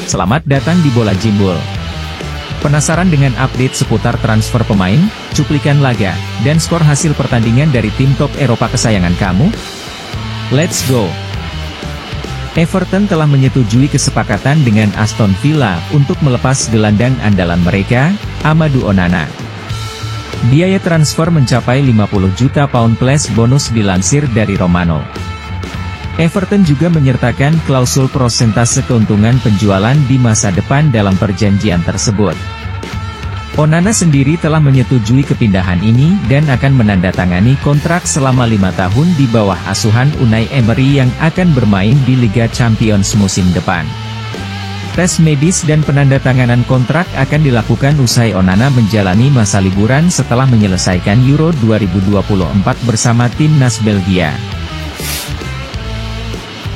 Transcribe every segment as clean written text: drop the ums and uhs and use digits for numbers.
Selamat datang di Bola Jimbul. Penasaran dengan update seputar transfer pemain, cuplikan laga, dan skor hasil pertandingan dari tim top Eropa kesayangan kamu? Let's go! Everton telah menyetujui kesepakatan dengan Aston Villa untuk melepas gelandang andalan mereka, Amadou Onana. Biaya transfer mencapai 50 juta pound plus bonus dilansir dari Romano. Everton juga menyertakan klausul persentase keuntungan penjualan di masa depan dalam perjanjian tersebut. Onana sendiri telah menyetujui kepindahan ini dan akan menandatangani kontrak selama 5 tahun di bawah asuhan Unai Emery yang akan bermain di Liga Champions musim depan. Tes medis dan penandatanganan kontrak akan dilakukan usai Onana menjalani masa liburan setelah menyelesaikan Euro 2024 bersama timnas Belgia.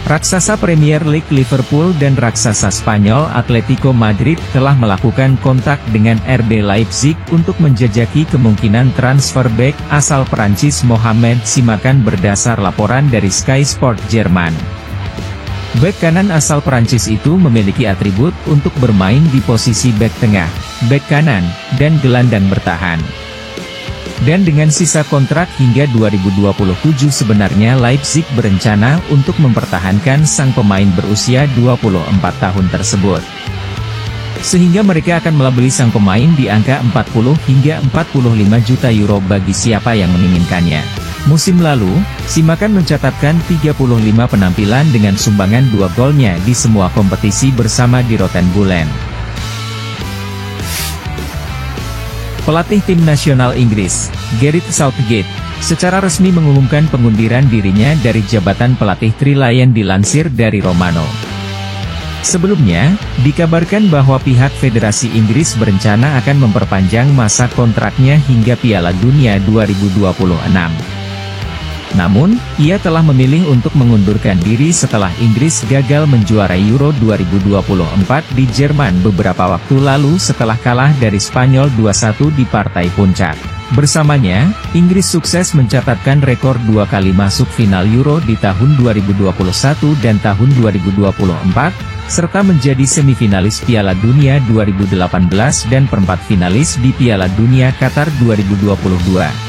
Raksasa Premier League Liverpool dan raksasa Spanyol Atletico Madrid telah melakukan kontak dengan RB Leipzig untuk menjajaki kemungkinan transfer bek asal Prancis Mohamed Simakan berdasar laporan dari Sky Sport Jerman. Bek kanan asal Prancis itu memiliki atribut untuk bermain di posisi bek tengah, bek kanan, dan gelandang bertahan. Dan dengan sisa kontrak hingga 2027 sebenarnya Leipzig berencana untuk mempertahankan sang pemain berusia 24 tahun tersebut. Sehingga mereka akan melabeli sang pemain di angka 40 hingga 45 juta euro bagi siapa yang menginginkannya. Musim lalu, Simakan mencatatkan 35 penampilan dengan sumbangan 2 golnya di semua kompetisi bersama di Rottenbulen. Pelatih tim nasional Inggris, Gareth Southgate, secara resmi mengumumkan pengunduran dirinya dari jabatan pelatih Three Lions dilansir dari Romano. Sebelumnya, dikabarkan bahwa pihak Federasi Inggris berencana akan memperpanjang masa kontraknya hingga Piala Dunia 2026. Namun, ia telah memilih untuk mengundurkan diri setelah Inggris gagal menjuarai Euro 2024 di Jerman beberapa waktu lalu setelah kalah dari Spanyol 2-1 di partai puncak. Bersamanya, Inggris sukses mencatatkan rekor 2 kali masuk final Euro di tahun 2021 dan tahun 2024, serta menjadi semifinalis Piala Dunia 2018 dan perempat finalis di Piala Dunia Qatar 2022.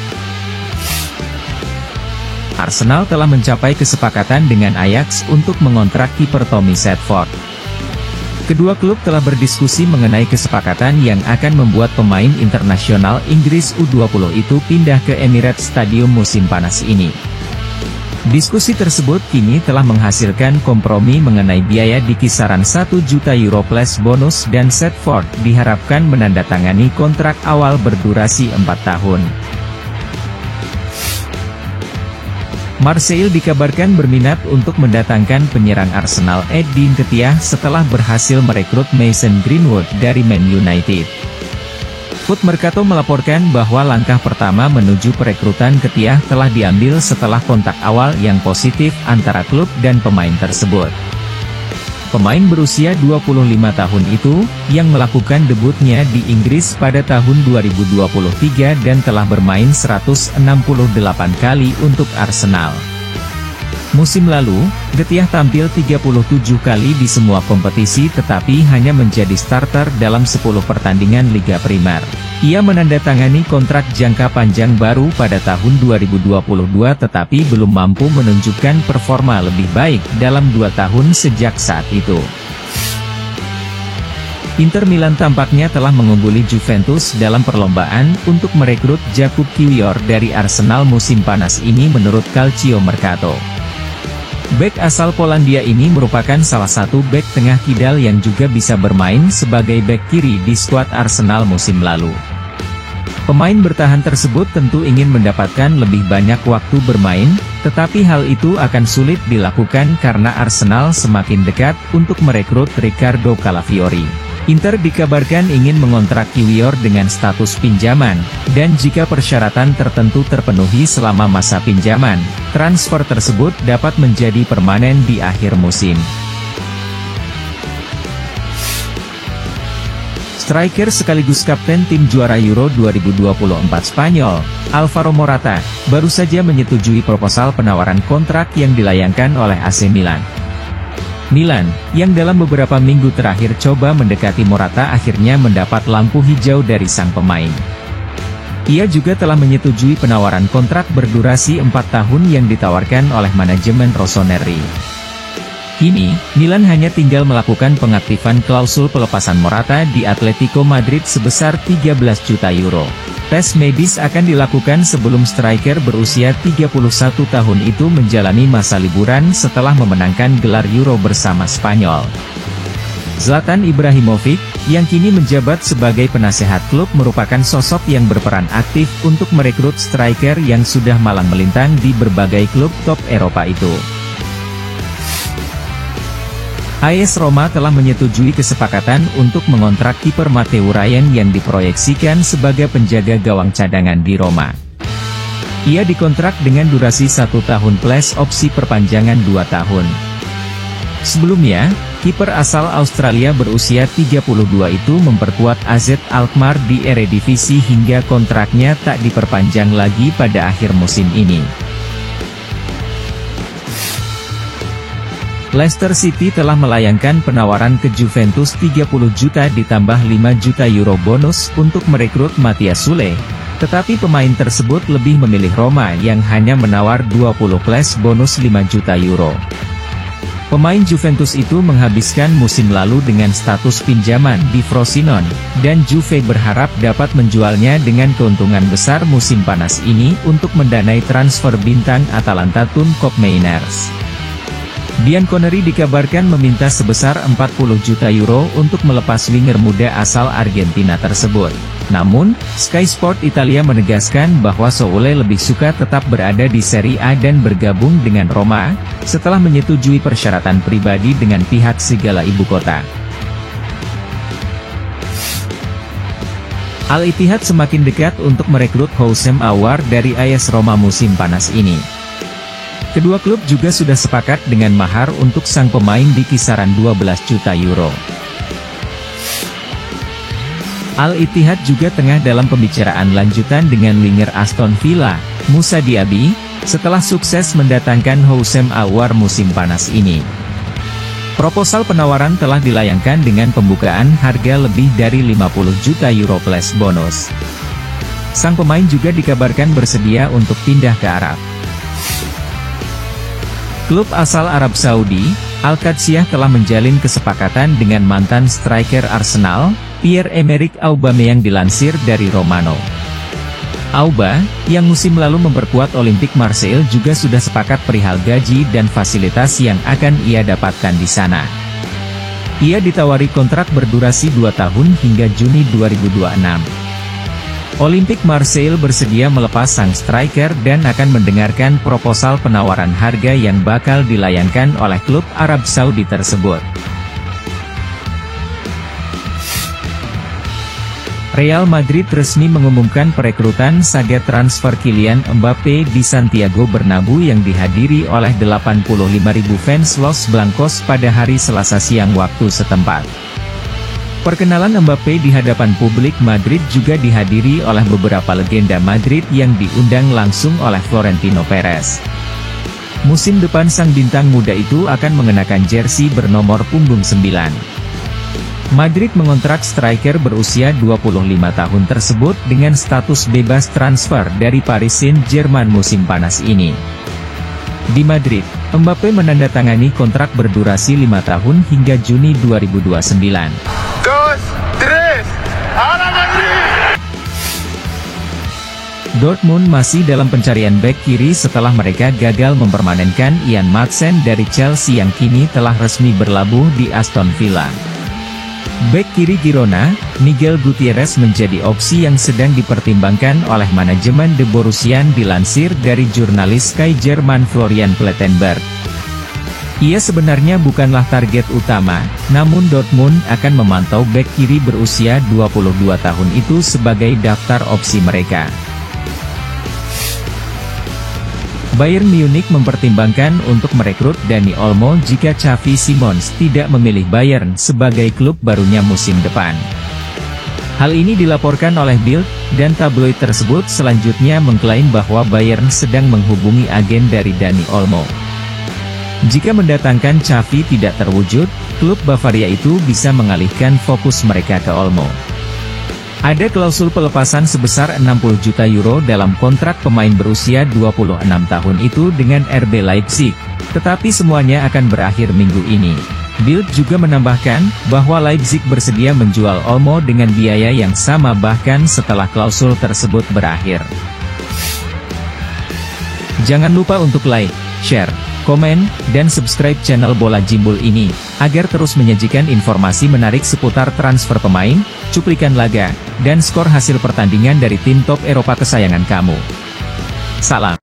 Arsenal telah mencapai kesepakatan dengan Ajax untuk mengontrak kiper Tommy Setford. Kedua klub telah berdiskusi mengenai kesepakatan yang akan membuat pemain internasional Inggris U20 itu pindah ke Emirates Stadium musim panas ini. Diskusi tersebut kini telah menghasilkan kompromi mengenai biaya di kisaran 1 juta euro plus bonus dan Setford diharapkan menandatangani kontrak awal berdurasi 4 tahun. Marseille dikabarkan berminat untuk mendatangkan penyerang Arsenal Edin Ketia setelah berhasil merekrut Mason Greenwood dari Man United. Foot Mercato melaporkan bahwa langkah pertama menuju perekrutan Ketia telah diambil setelah kontak awal yang positif antara klub dan pemain tersebut. Pemain berusia 25 tahun itu, yang melakukan debutnya di Inggris pada tahun 2023 dan telah bermain 168 kali untuk Arsenal. Musim lalu, Ketia tampil 37 kali di semua kompetisi tetapi hanya menjadi starter dalam 10 pertandingan Liga Primer. Ia menandatangani kontrak jangka panjang baru pada tahun 2022 tetapi belum mampu menunjukkan performa lebih baik dalam 2 tahun sejak saat itu. Inter Milan tampaknya telah mengungguli Juventus dalam perlombaan untuk merekrut Jakub Kiwior dari Arsenal musim panas ini menurut Calcio Mercato. Bek asal Polandia ini merupakan salah satu bek tengah kidal yang juga bisa bermain sebagai bek kiri di skuad Arsenal musim lalu. Pemain bertahan tersebut tentu ingin mendapatkan lebih banyak waktu bermain, tetapi hal itu akan sulit dilakukan karena Arsenal semakin dekat untuk merekrut Riccardo Calafiori. Inter dikabarkan ingin mengontrak Kiwior dengan status pinjaman, dan jika persyaratan tertentu terpenuhi selama masa pinjaman, transfer tersebut dapat menjadi permanen di akhir musim. Striker sekaligus kapten tim juara Euro 2024 Spanyol, Alvaro Morata, baru saja menyetujui proposal penawaran kontrak yang dilayangkan oleh AC Milan. Milan, yang dalam beberapa minggu terakhir coba mendekati Morata akhirnya mendapat lampu hijau dari sang pemain. Ia juga telah menyetujui penawaran kontrak berdurasi 4 tahun yang ditawarkan oleh manajemen Rossoneri. Kini, Milan hanya tinggal melakukan pengaktifan klausul pelepasan Morata di Atletico Madrid sebesar 13 juta euro. Tes medis akan dilakukan sebelum striker berusia 31 tahun itu menjalani masa liburan setelah memenangkan gelar Euro bersama Spanyol. Zlatan Ibrahimovic, yang kini menjabat sebagai penasehat klub merupakan sosok yang berperan aktif untuk merekrut striker yang sudah malang melintang di berbagai klub top Eropa itu. AS Roma telah menyetujui kesepakatan untuk mengontrak kiper Matteo Ryan yang diproyeksikan sebagai penjaga gawang cadangan di Roma. Ia dikontrak dengan durasi 1 tahun plus opsi perpanjangan 2 tahun. Sebelumnya, kiper asal Australia berusia 32 itu memperkuat AZ Alkmaar di Eredivisie hingga kontraknya tak diperpanjang lagi pada akhir musim ini. Leicester City telah melayangkan penawaran ke Juventus 30 juta ditambah 5 juta euro bonus untuk merekrut Matthias Sule, tetapi pemain tersebut lebih memilih Roma yang hanya menawar 20 plus bonus 5 juta euro. Pemain Juventus itu menghabiskan musim lalu dengan status pinjaman di Frosinone, dan Juve berharap dapat menjualnya dengan keuntungan besar musim panas ini untuk mendanai transfer bintang Atalanta Tun Koopmeiners. Bianconeri dikabarkan meminta sebesar 40 juta euro untuk melepas winger muda asal Argentina tersebut. Namun, Sky Sport Italia menegaskan bahwa Soule lebih suka tetap berada di Serie A dan bergabung dengan Roma, setelah menyetujui persyaratan pribadi dengan pihak segala ibu kota. Al-Ittihad semakin dekat untuk merekrut Houssem Aouar dari AS Roma musim panas ini. Kedua klub juga sudah sepakat dengan mahar untuk sang pemain di kisaran 12 juta euro. Al-Ittihad juga tengah dalam pembicaraan lanjutan dengan winger Aston Villa, Moussa Diaby, setelah sukses mendatangkan Houssem Aouar musim panas ini. Proposal penawaran telah dilayangkan dengan pembukaan harga lebih dari 50 juta euro plus bonus. Sang pemain juga dikabarkan bersedia untuk pindah ke Arab. Klub asal Arab Saudi, Al-Qadsiah telah menjalin kesepakatan dengan mantan striker Arsenal, Pierre-Emerick Aubameyang dilansir dari Romano. Auba, yang musim lalu memperkuat Olympique Marseille juga sudah sepakat perihal gaji dan fasilitas yang akan ia dapatkan di sana. Ia ditawari kontrak berdurasi 2 tahun hingga Juni 2026. Olympique Marseille bersedia melepas sang striker dan akan mendengarkan proposal penawaran harga yang bakal dilayangkan oleh klub Arab Saudi tersebut. Real Madrid resmi mengumumkan perekrutan saga transfer Kylian Mbappe di Santiago Bernabeu yang dihadiri oleh 85.000 fans Los Blancos pada hari Selasa siang waktu setempat. Perkenalan Mbappe di hadapan publik Madrid juga dihadiri oleh beberapa legenda Madrid yang diundang langsung oleh Florentino Perez. Musim depan sang bintang muda itu akan mengenakan jersey bernomor punggung 9. Madrid mengontrak striker berusia 25 tahun tersebut dengan status bebas transfer dari Paris Saint-Germain musim panas ini. Di Madrid, Mbappe menandatangani kontrak berdurasi 5 tahun hingga Juni 2029. Dortmund masih dalam pencarian bek kiri setelah mereka gagal mempermanenkan Ian Maatsen dari Chelsea yang kini telah resmi berlabuh di Aston Villa. Bek kiri Girona, Miguel Gutierrez menjadi opsi yang sedang dipertimbangkan oleh manajemen The Borussian dilansir dari jurnalis Sky Jerman Florian Plettenberg. Ia sebenarnya bukanlah target utama, namun Dortmund akan memantau bek kiri berusia 22 tahun itu sebagai daftar opsi mereka. Bayern Munich mempertimbangkan untuk merekrut Dani Olmo jika Xavi Simons tidak memilih Bayern sebagai klub barunya musim depan. Hal ini dilaporkan oleh Bild, dan tabloid tersebut selanjutnya mengklaim bahwa Bayern sedang menghubungi agen dari Dani Olmo. Jika mendatangkan Xavi tidak terwujud, klub Bavaria itu bisa mengalihkan fokus mereka ke Olmo. Ada klausul pelepasan sebesar 60 juta euro dalam kontrak pemain berusia 26 tahun itu dengan RB Leipzig, tetapi semuanya akan berakhir minggu ini. Bild juga menambahkan, bahwa Leipzig bersedia menjual Olmo dengan biaya yang sama bahkan setelah klausul tersebut berakhir. Jangan lupa untuk like, share, komen, dan subscribe channel Bola Jimbul ini, agar terus menyajikan informasi menarik seputar transfer pemain, cuplikan laga, dan skor hasil pertandingan dari tim top Eropa kesayangan kamu. Salam.